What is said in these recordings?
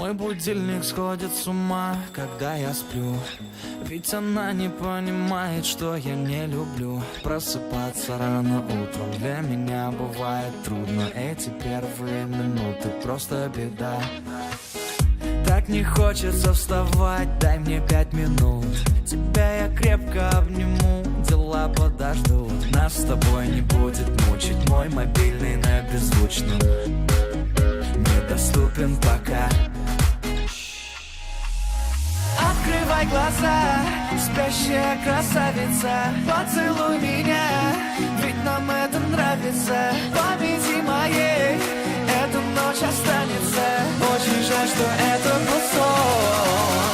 Мой будильник сходит с ума, когда я сплю. Ведь она не понимает, что я не люблю просыпаться рано утром. Для меня бывает трудно. Эти первые минуты просто беда. Так не хочется вставать, дай мне 5 минут. Тебя я крепко обниму, дела подождут. Нас с тобой не будет мучить мой мобильный на беззвучном. Недоступен пока. Открывай глаза, спящая красавица, поцелуй меня, ведь нам это нравится. Памяти моей эта ночь останется. Очень жаль, что это был сон.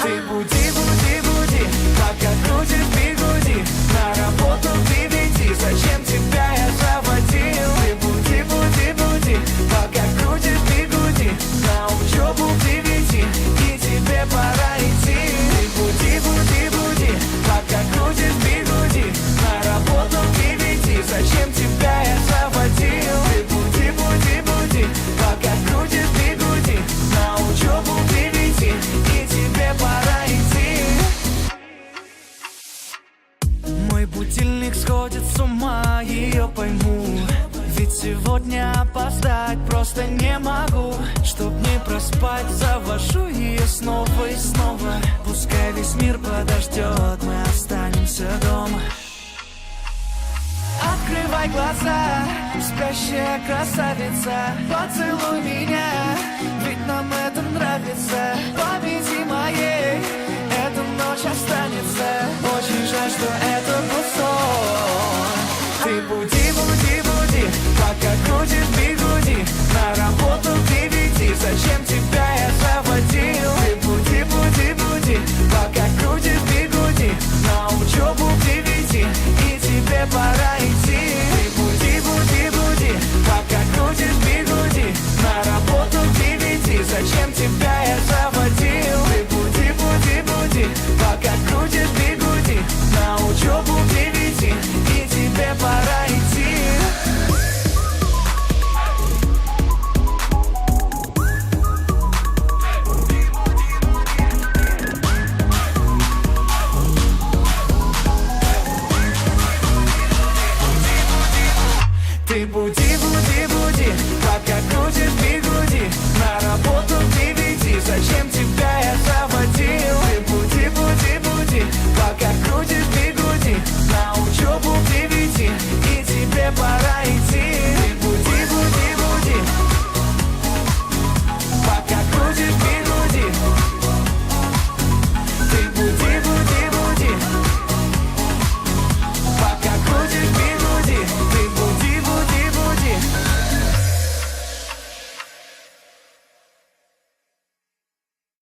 Ты буди, буди, буди, пока крутишь бигуди. На работу приведи, зачем тебя я заводил? Ты буди, буди, буди, пока крутишь бигуди. На учебу приведи, и тебе пора идти. Ты буди, буди, буди, пока крутишь бигуди. На работу приведи, зачем тебя я заводил? Ты буди, буди, буди, пока крутишь бигуди. На учебу приведи, и тебе пора идти. Мой будильник сходит с ума, ее пойму. Ведь сегодня опоздать просто не могу. Чтоб не проспать, завожу ее снова и снова. Пускай весь мир подождет, мы останемся дома. Открывай глаза, спящая красавица, поцелуй меня, ведь нам это нравится. Памяти моей эта ночь останется. Очень жаль, что это был сон. Ты буди, буди, буди, пока крутишь бигуди. На работу приведи, зачем тебя я заводил? Ты буди, буди, буди, пока крутишь бигуди. На учебу приведи, и тебе пора идти.